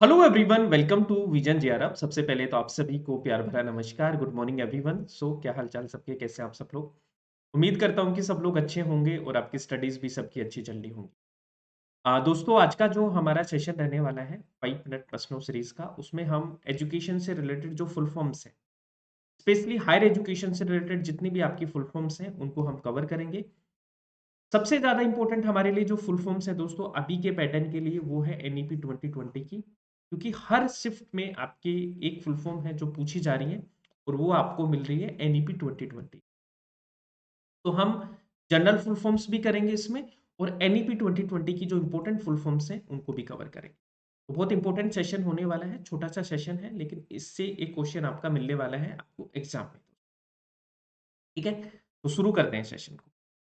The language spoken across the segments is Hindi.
Hello everyone, welcome to vision GRF. सबसे पहले तो आप सभी को प्यार भरा नमस्कार। Good morning everyone. क्या हालचाल सबके, कैसे आप सब लोग? उम्मीद करता हूँ कि सब लोग अच्छे होंगे और आपकी स्टडीज भी सबकी अच्छी चल रही होंगी। दोस्तों, आज का जो हमारा सेशन रहने वाला है 5 मिनट प्रश्नों सीरीज का, उसमें हम एजुकेशन से रिलेटेड जो फुल फॉर्म्स हैं, स्पेशली हायर एजुकेशन से रिलेटेड जितनी भी आपकी फुल फॉर्म्स हैं उनको हम कवर करेंगे। सबसे ज्यादा इंपॉर्टेंट हमारे लिए जो फुल फॉर्म्स है दोस्तों अभी के पैटर्न के लिए, वो है एनईपी 2020 की, क्योंकि हर शिफ्ट में आपकी एक फुल फॉर्म है जो पूछी जा रही है और वो आपको मिल रही है एनईपी 2020। तो हम जनरल फुल फॉर्म्स भी करेंगे इसमें, और एनईपी 2020 की जो इंपॉर्टेंट फुल फॉर्म्स हैं उनको भी कवर करेंगे। तो बहुत इंपॉर्टेंट सेशन होने वाला है, छोटा सा सेशन है, लेकिन इससे एक क्वेश्चन आपका मिलने वाला है आपको एग्जाम में। ठीक है, तो शुरू करते हैं सेशन को।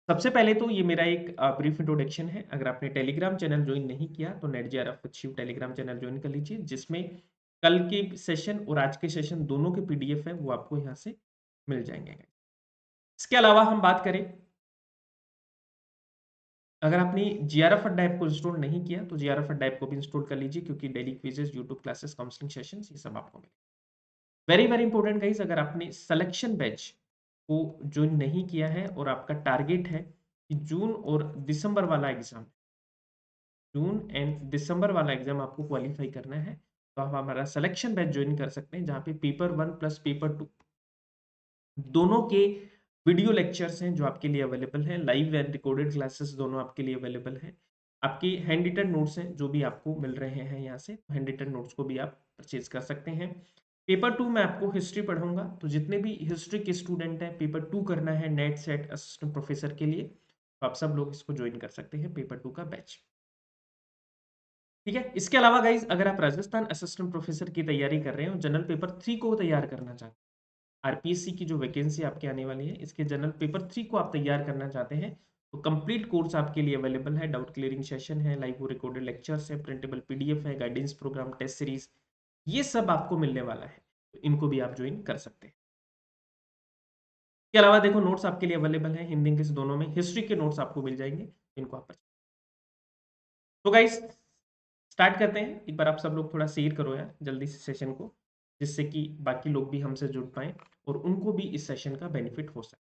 सबसे पहले तो ये मेरा एक ब्रीफ इंट्रोडक्शन है। अगर आपने टेलीग्राम चैनल ज्वाइन नहीं किया तो net JRF achieve Telegram channel join कर लीजिए, जिसमें कल के सेशन और आज के सेशन दोनों के पीडीएफ है, वो आपको यहाँ से मिल जाएंगे। इसके अलावा हम बात करें, अगर आपने जीआरएफ अड्डा ऐप को इंस्टॉल नहीं किया तो जीआरएफ अड्डा ऐप को भी इंस्टॉल कर लीजिए, क्योंकि daily quizzes, YouTube classes, counselling sessions, ये सब आपको मिले। वेरी वेरी इंपॉर्टेंट गाइस, अगर आपने सिलेक्शन बैच को ज्वाइन नहीं किया है और आपका टारगेट है कि जून और दिसंबर वाला एग्जाम, जून एंड दिसंबर वाला एग्जाम आपको क्वालिफाई करना है, तो आप हमारा सिलेक्शन बैच ज्वाइन कर सकते हैं, जहाँ पे पेपर 1 प्लस पेपर 2 दोनों के वीडियो लेक्चर्स हैं जो आपके लिए अवेलेबल हैं। लाइव एंड रिकॉर्डेड क्लासेस दोनों आपके लिए अवेलेबल हैं। आपके हैंड रिटन नोट्स हैं जो भी आपको मिल रहे हैं यहाँ से, हैंड रिटन नोट्स को भी आप परचेज कर सकते हैं। पेपर 2 में आपको हिस्ट्री पढ़ाऊंगा, तो जितने भी हिस्ट्री के स्टूडेंट हैं, पेपर 2 करना है नेट सेट असिस्टेंट प्रोफेसर के लिए, तो आप सब लोग इसको ज्वाइन कर सकते हैं, पेपर 2 का बैच। ठीक है, इसके अलावा गाइज, अगर आप राजस्थान असिस्टेंट प्रोफेसर की तैयारी कर रहे हैं और जनरल पेपर 3 को तैयार करना चाहते हैं, आरपीएससी की जो वैकेंसी आपके आने वाली है, इसके जनरल पेपर 3 को आप तैयार करना चाहते हैं, तो कंप्लीट कोर्स आपके लिए अवेलेबल है। डाउट क्लियरिंग सेशन है, लाइव रिकॉर्डेड लेक्चर्स है, प्रिंटेबल पीडीएफ है, गाइडेंस प्रोग्राम, टेस्ट सीरीज, ये सब आपको मिलने वाला है, तो इनको भी आप ज्वाइन कर सकते हैं। इसके अलावा देखो, नोट्स आपके लिए अवेलेबल है हिंदी इंग्लिश दोनों में, हिस्ट्री के नोट्स आपको मिल जाएंगे, इनको आप। तो गाइस, स्टार्ट करते हैं। एक बार आप सब लोग थोड़ा शेयर करो यार जल्दी से सेशन को, जिससे कि बाकी लोग भी हमसे जुड़ पाए और उनको भी इस सेशन का बेनिफिट हो सके।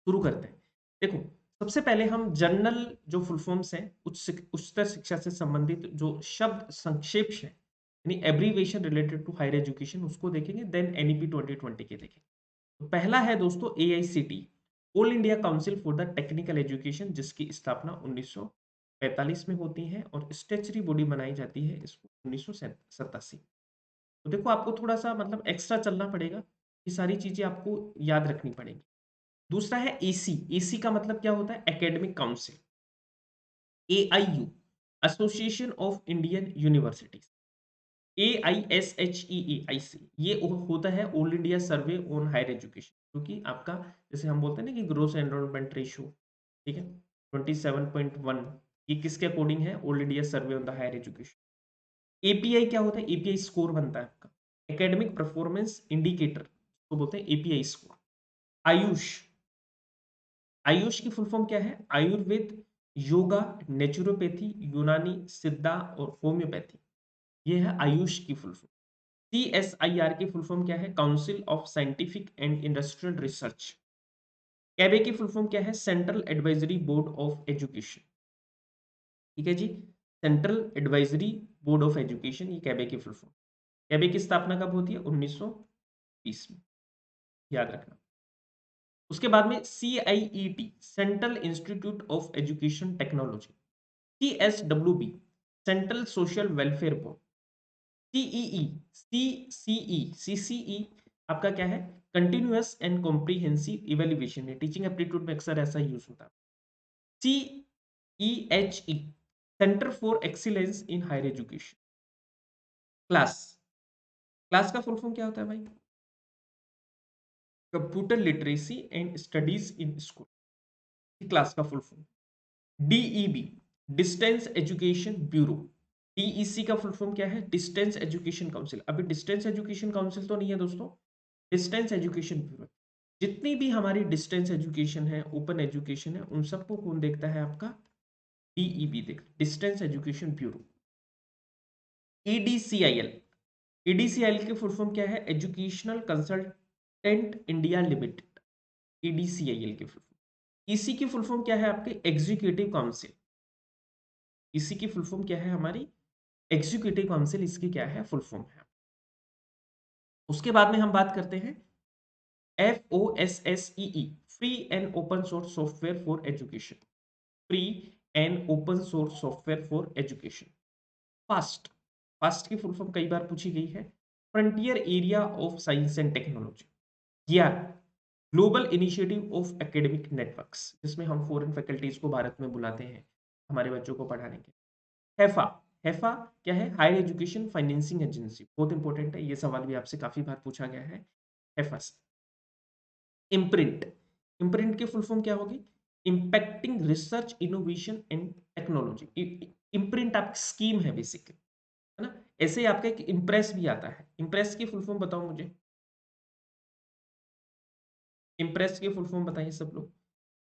शुरू करते हैं। देखो, सबसे पहले हम जनरल जो फुल फॉर्म्स हैं, उच्चतर शिक्षा से संबंधित जो शब्द संक्षेप है, यानी abbreviation related to higher education, उसको देखेंगे, देन एनईपी 2020 के देखेंगे। तो पहला है दोस्तों AICT, all India council for the technical education, जिसकी स्थापना 1945 में होती है और स्टेचुरी बॉडी बनाई जाती है इसको 1987। तो देखो, आपको थोड़ा सा मतलब एक्स्ट्रा चलना पड़ेगा, ये सारी चीजें आपको याद रखनी पड़ेंगी। दूसरा है एसी, एसी का मतलब क्या होता है? Academic council. AIU, association of Indian universities. AISHEAIC, ये होता है all India survey on higher education, क्योंकि आपका जैसे हम बोलते हैं ना कि ग्रोस एनरोलमेंट रेशियो, ठीक है, 27.1, ये किसके अकॉर्डिंग है? All India survey on the higher education. API क्या होता है? एपीआई स्कोर बनता है आपका, एकेडमिक परफॉर्मेंस इंडिकेटर, तो बोलते हैं एपीआई स्कोर। आयुष, आयुष की फुल फॉर्म क्या है? आयुर्वेद, योगा, नेचुरोपैथी, यूनानी, सिद्धा और होम्योपैथी, ये है आयुष की फुल फॉर्म। CSIR की फुल फॉर्म क्या है? Council of scientific and industrial research. CABE की फुल फॉर्म क्या है? Central advisory board of education. ठीक है जी, central advisory board of education, ये कैबे की फुल फॉर्म। कैबे की स्थापना कब होती है? 1920 में, याद रखना। उसके बाद में CIET, central institute of education technology. CSWB, central social welfare board. CEE, CCE आपका क्या है? कंटिन्यूअस एंड कॉम्प्रिहेंसिव इवेल्युएशन है, टीचिंग एप्टीट्यूड में अक्सर ऐसा यूज होता है। CEHE, centre for excellence in higher education. CLASS, CLASS का फुल फॉर्म क्या होता है भाई? Computer literacy and studies in school, CLASS का full form. DEB, distance education bureau. DEC का फुल फॉर्म क्या है? Distance education council. अभी डिस्टेंस एजुकेशन काउंसिल तो नहीं है दोस्तों, डिस्टेंस एजुकेशन ब्यूरो। जितनी भी हमारी डिस्टेंस एजुकेशन है, ओपन एजुकेशन है, उन सबको कौन देखता है? आपका डीईबी देख, डिस्टेंस एजुकेशन ब्यूरो। ईडीसीआईएल, ईडीसीआईएल की फुल फॉर्म क्या है? एजुकेशनल कंसल्टेंट इंडिया लिमिटेड, ईडीसीआईएल की फुल फॉर्म। इसी की फुल फॉर्म क्या है आपके? Executive council. इसी की फुल फॉर्म क्या है हमारी? एग्जीक्यूटिव काउंसिल, इसकी क्या है? फुल फॉर्म है। उसके बाद में हम बात करते हैं FOSSEE, free and open source software for education. Free and open source software for education. FAST, FAST की फुल फॉर्म कई बार पूछी गई है। Frontier area of science and technology. या global initiative of academic networks, जिसमें हम फॉरेन फैकल्टीज को भारत में बुलाते हैं हमारे बच्चों को पढ़ाने के। हैफा, हैफा क्या है? Higher education financing agency. बहुत इंपॉर्टेंट है, ये सवाल भी आपसे काफी बार पूछा गया है। हैफा। इम्प्रिंट, इम्प्रिंट की फुल फॉर्म क्या होगी? Impacting research innovation and technology. Imprint आपकी स्कीम है बेसिकली, है ना? ऐसे ही आपका एक इम्प्रेस भी आता है। इम्प्रेस की फुल फॉर्म बताओ मुझे, इम्प्रेस की फुल फॉर्म बताइए सब लोग।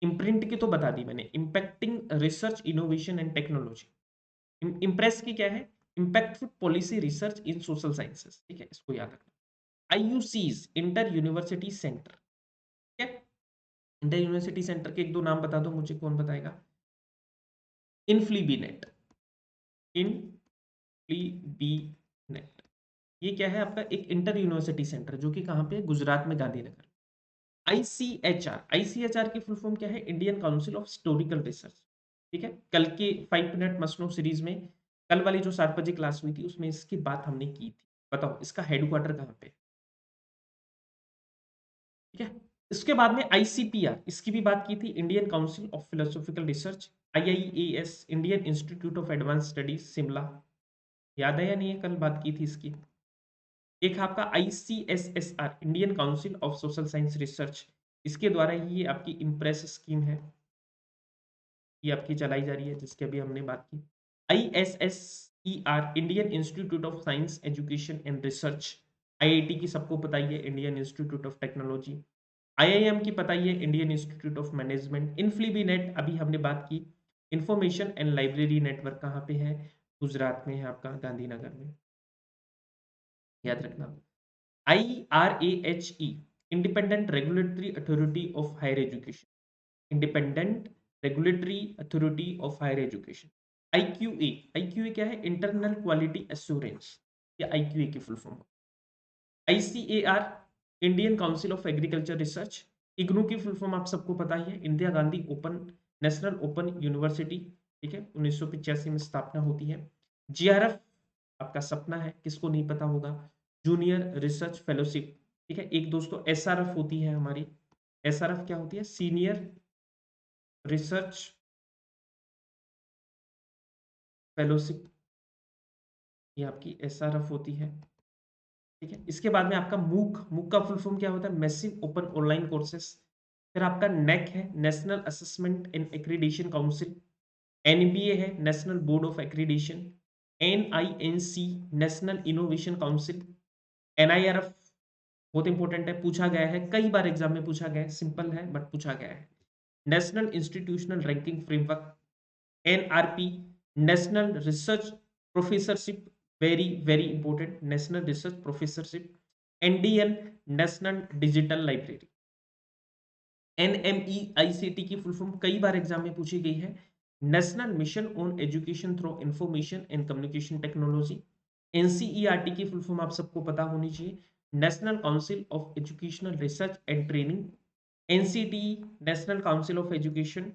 इम्प्रिंट की तो बता दी मैंने, impacting research innovation and technology. Impress की क्या है? इम्पैक्टफुल पॉलिसी रिसर्च इन सोशल साइंसेस। ठीक है, इसको याद रखना। आईयूसीज, इंटर यूनिवर्सिटी सेंटर। ठीक है, इंटर यूनिवर्सिटी सेंटर के एक दो नाम बता दो मुझे, कौन बताएगा? इनफ्लीबीनेट, इनफ्लीबीनेट। ये क्या है आपका? एक इंटर यूनिवर्सिटी सेंटर, जो कि कहाँ पे है? गुजरात में, गांधीनगर। आईसीएचआर, आईसीएचआर की फुल फॉर्म क्या है? Indian council of historical research. ठीक है, कल के 5 मिनट मस्ट नो सीरीज में, कल वाली जो 7 बजे क्लास हुई थी, उसमें इसकी बात हमने की थी। बताओ इसका हेडक्वार्टर कहाँ पे है? ठीक है, इसके बाद में आईसीपीआर, इसकी भी बात की थी, Indian council of philosophical research. IIAS, Indian institute of advance studies Shimla. याद है या नहीं है? कल बात की थी इसकी। एक आपका ICSSR, Indian council of social science research. इसके द्वारा ही ये आपकी इम्प्रेस स्कीम है, ये आपकी चलाई जा रही है, जिसकी अभी हमने बात की। ISSER, Indian institute of science education and research. IIT की सबको पता ही है, Indian institute of technology. IIM की पता ही है, Indian institute of management. INFLIBNET अभी हमने बात की। इंफॉर्मेशन एंड लाइब्रेरी नेटवर्क कहाँ पे है? गुजरात में है आपका, गांधीनगर में। याद रखना। IRAHE, independent regulatory authority of higher education. Independent regulatory authority of higher education. IQA, IQA क्या है? Internal quality assurance. या IQA की full form. ICAR, Indian council of agriculture research. IGNOU की फुल फॉर्म आप सबको पता ही है, Indira Gandhi open national open university. ठीक है, 1985 में स्थापना होती है। GRF आपका सपना है, किसको नहीं पता होगा? Junior research fellowship. ठीक है, एक दोस्तों SRF होती है हमारी। SRF क्या होती है? सीनियर रिसर्च फेलोशिप, ये आपकी SRF होती है। ठीक है, इसके बाद में आपका मूक, मूक का फुल फॉर्म क्या होता है? Massive open online courses. फिर आपका नेक है, national assessment and accreditation council. NBA है, national board of accreditation. NINC, national innovation council. NIRF बहुत इंपॉर्टेंट है, पूछा गया है कई बार एग्जाम में, पूछा गया है, सिंपल है बट पूछा गया है। National institutional ranking framework. NRP, national research professorship, very very important, national research professorship. NDL, national digital library. NMEICT की फुल फॉर्म कई बार एग्जाम में पूछी गई है, national mission on education through information and communication technology. NCERT की फुल फॉर्म आप सबको पता होनी चाहिए, national council of educational research and training. NCTE, national council of education,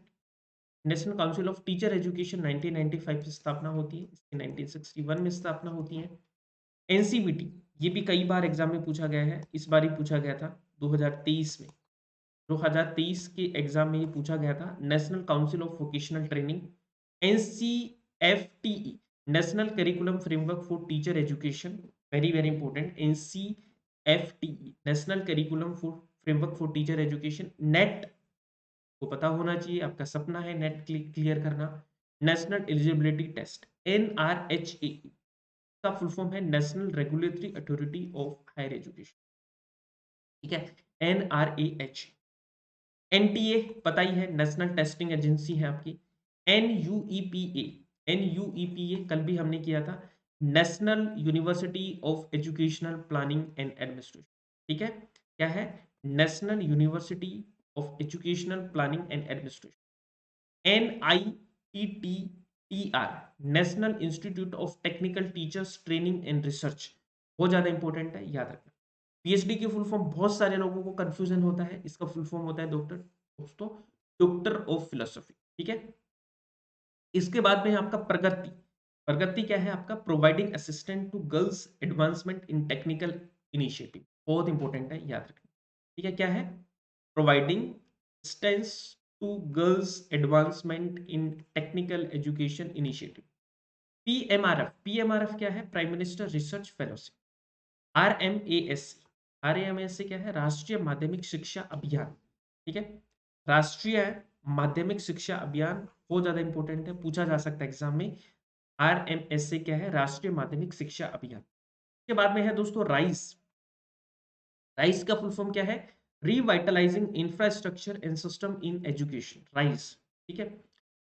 national council of teacher education 1995 से स्थापना होती है, इसकी 1961 में स्थापना होती है। NCVT, ये भी कई बार एग्जाम में पूछा गया है, इस बार ही पूछा गया था 2023 में। 2023 के एग्जाम में ये पूछा गया था, national council of vocational training. NCFTE, national curriculum framework for teacher education, very very important. NCFTE, national curriculum for framework for teacher education. NET को पता होना चाहिए, आपका सपना है नेट क्लियर करना। National eligibility test. NRHA का फुल फॉर्म है, national regulatory authority of higher education. ठीक है, NRAH। NTA पता ही है, नेशनल टेस्टिंग एजेंसी है आपकी। NUEPA, NUEPA कल भी हमने किया था, national university of educational planning and administration. ठीक है, क्या है? National university of educational planning and administration. NITTTR, national institute of technical teachers training and research. बहुत ज्यादा इंपॉर्टेंट है, याद रखना। पीएचडी की फुल फॉर्म बहुत सारे लोगों को कंफ्यूजन होता है, इसका फुल फॉर्म होता है डॉक्टर, दोस्तों, डॉक्टर ऑफ फिलोसफी। ठीक है, इसके बाद में है आपका प्रगति। प्रगति क्या है आपका? Providing assistant to girls advancement in technical initiative. बहुत इंपॉर्टेंट है, याद रखना। ठीक है, क्या है? Providing assistance to girls advancement in technical education initiative. PMRF, PMRF क्या है? Prime minister research fellowship. RMASC, RMASC क्या है? राष्ट्रीय माध्यमिक शिक्षा अभियान। ठीक है, राष्ट्रीय माध्यमिक शिक्षा अभियान बहुत ज्यादा इंपॉर्टेंट है, पूछा जा सकता है एग्जाम में। आरएमएससी क्या है? राष्ट्रीय माध्यमिक शिक्षा अभियान। के बाद में है दोस्तों राइस। राइस का फुल फॉर्म क्या है? Revitalising infrastructure and system in education, RISE. ठीक है,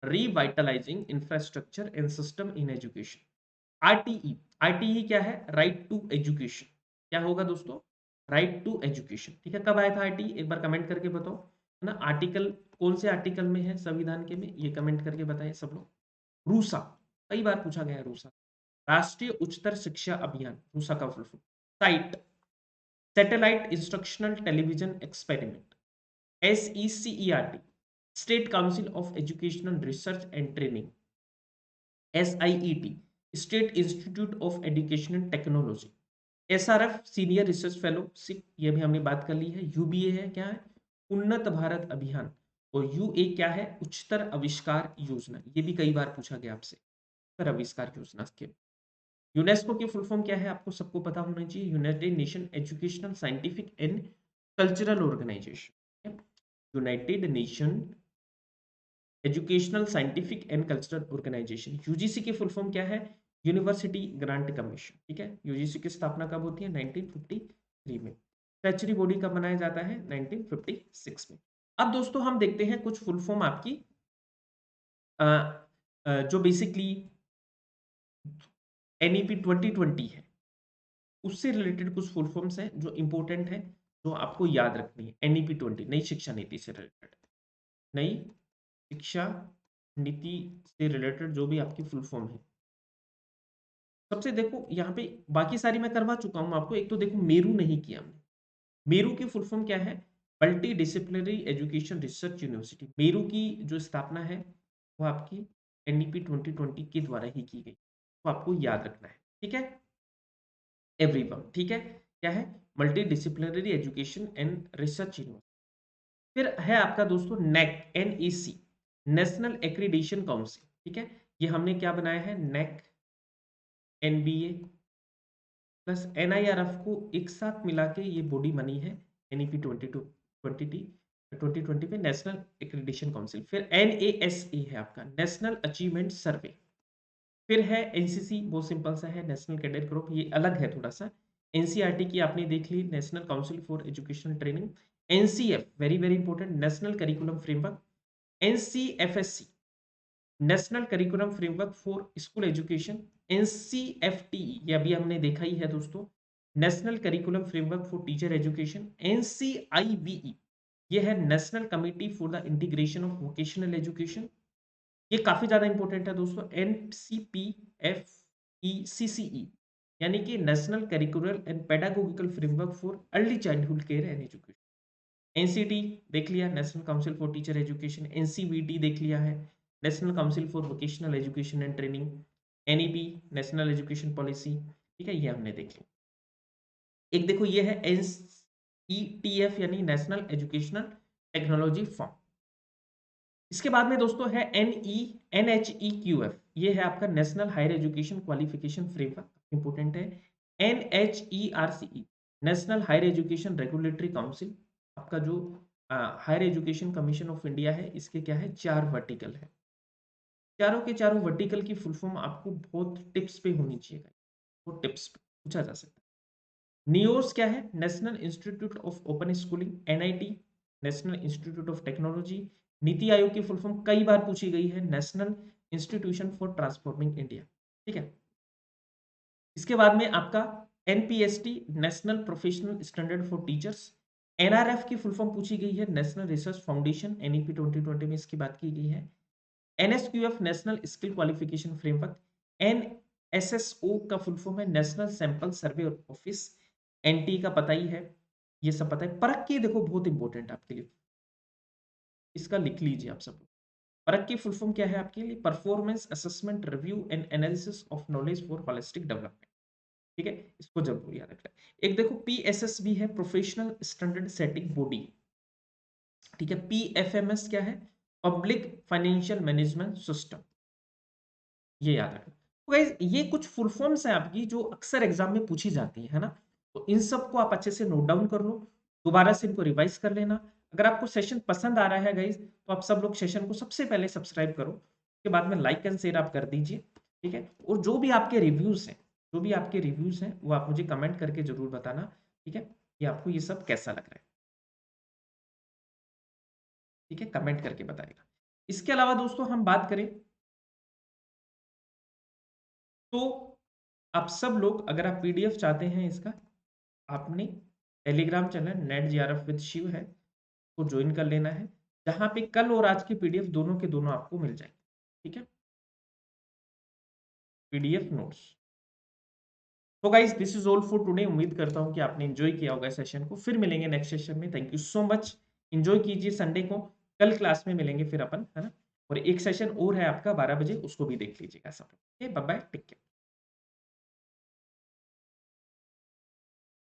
revitalising infrastructure and system in education. RTE, RTE क्या है? Right to education. क्या होगा दोस्तों? Right to education. ठीक है, कब आया था आरटीई? एक बार कमेंट करके बताओ, है ना। आर्टिकल कौन से आर्टिकल में है संविधान के में, ये कमेंट करके बताएं सब लोग। रूसा, कई बार पूछा गया है रूसा। राष्ट्रीय उच्चतर शिक्षा अभियान, रूसा का full form. Site, satellite instructional television experiment. SECERT, state council of educational research and training. SIET, state institute of education and technology. SRF, senior research fellowship, ये भी हमने बात कर ली है। UBA है क्या है? उन्नत भारत अभियान। और UA क्या है? उच्चतर आविष्कार योजना। ये भी कई बार पूछा गया आपसे, उच्चतर आविष्कार योजना के। यूनेस्को की फुल फॉर्म क्या है? आपको सबको पता होना चाहिए, united nation educational scientific and cultural organisation. United nation educational scientific and cultural organisation. UGC की फुल फॉर्म क्या है? University grant commission. ठीक है, यूजीसी की स्थापना कब होती है? 1953 में। स्टैच्यूटरी बॉडी कब बनाया जाता है? 1956 में। अब दोस्तों हम देखते हैं कुछ फुल फॉर्म आपकी जो बेसिकली एनईपी 2020 है, उससे रिलेटेड कुछ फुल फॉर्म्स हैं जो इंपॉर्टेंट है, जो आपको याद रखनी है। एनईपी 20, नई शिक्षा नीति से रिलेटेड, नई शिक्षा नीति से रिलेटेड जो भी आपकी फुल फॉर्म है। सबसे देखो यहाँ पे बाकी सारी मैं करवा चुका हूँ आपको। एक तो देखो मेरू नहीं किया हमने। मेरू की फुल फॉर्म क्या है? Multi disciplinary education research university. Meru की जो स्थापना है वो आपकी एनईपी 2020 के द्वारा ही की गई, तो आपको याद रखना है। ठीक है एवरीवन, ठीक है, क्या है? Multi disciplinary education and research university. फिर है आपका दोस्तों नेक, NEC, नेशनल एक्रीडेशन काउंसिल। ठीक है, ये हमने क्या बनाया है? नेक, NBA प्लस NIRF को एक साथ मिला के ये बॉडी बनी है, NEP 2020 पे, नेशनल एक्रीडेशन काउंसिल। फिर NASA है आपका, नेशनल अचीवमेंट सर्वे। फिर है NCC, बहुत सिंपल सा है, नेशनल कैडेट ग्रुप, ये अलग है थोड़ा सा। NCERT की आपने देख ली, national council for educational training. NCF, very very important, national curriculum framework. NCFSC, national curriculum framework for school education. NCFTE, ये अभी हमने देखा ही है दोस्तों, national curriculum framework for teacher education. NCIVE, ये है national committee for the integration of vocational education. ये काफी ज्यादा इंपॉर्टेंट है दोस्तों। NCPFECCE, यानी कि national curricular and pedagogical framework for early childhood care and education. NCT देख लिया, national council for teacher education. NCVT देख लिया है, national council for vocational education and training. NEP, national education policy. ठीक है, ये हमने देख लिया। एक देखो ये है NETF, यानी नेशनल एजुकेशनल टेक्नोलॉजी फॉर्म। इसके बाद में दोस्तों है NHEQF, ये है आपका national higher education qualification framework, important है। NHERCE, national higher education regulatory council, आपका जो higher education commission of India है, इसके क्या है? 4 वर्टिकल है। चारों के चारों वर्टिकल की फुल फॉर्म आपको बहुत टिप्स पे होनी चाहिए, वो टिप्स पे पूछा जा सकता है। नियोस क्या है? National institute of open schooling, NIT, national institute of technology. NITI Aayog की फुल फॉर्म कई बार पूछी गई है, national institution for transforming India. ठीक है, इसके बाद में आपका NPST, national professional standard for teachers. NRF की फुल फॉर्म पूछी गई है, नेशनल रिसर्च फाउंडेशन, एनईपी 2020 में इसकी बात की गई है। NSQF, national skill qualification framework. NSSO का फुल फॉर्म है, national sample survey office. NT का पता ही है, ये सब पता है। परख की देखो बहुत इंपॉर्टेंट आपके लिए, इसका लिख लीजिए आप सब। परख की फुल फॉर्म क्या है आपके लिए? Performance assessment review and analysis of knowledge for holistic development. ठीक है, इसको जरूर याद रखना। एक देखो पीएसएस भी है, प्रोफेशनल स्टैंडर्ड सेटिंग बॉडी। ठीक है, पीएफएमएस क्या है? पब्लिक फाइनेंशियल मैनेजमेंट सिस्टम, ये याद रखना। तो गाइस ये कुछ फुल फॉर्म्स हैं आपकी जो अक्सर एग्जाम में पूछी जाती है ना, तो इन सबको आप अच्छे से नोट डाउन कर लो, दोबारा से इनको रिवाइज कर लेना। अगर आपको सेशन पसंद आ रहा है गाइस, तो आप सब लोग सेशन को सबसे पहले सब्सक्राइब करो, उसके बाद में लाइक एंड शेयर आप कर दीजिए। ठीक है, और जो भी आपके रिव्यूज हैं, जो भी आपके रिव्यूज हैं वो आप मुझे कमेंट करके जरूर बताना। ठीक है, कि आपको ये सब कैसा लग रहा है। ठीक है, कमेंट करके बताएगा। इसके अलावा दोस्तों हम बात करें तो आप सब लोग अगर आप पीडीएफ चाहते हैं इसका, आपने telegram channel NET GRF with Shiv है, को ज्वाइन कर लेना है, जहां पे कल और आज की पीडीएफ दोनों के दोनों आपको मिल जाएंगे। ठीक है, पीडीएफ नोट्स। तो guys this is all for today. उम्मीद करता हूं कि आपने एंजॉय किया होगा सेशन को। फिर मिलेंगे नेक्स्ट सेशन में। Thank you so much, enjoy कीजिए संडे को। कल क्लास में मिलेंगे फिर अपन, है ना। और एक सेशन और है आपका 12 बजे, उसको भी देख लीजिएगा सब। Bye bye, take care.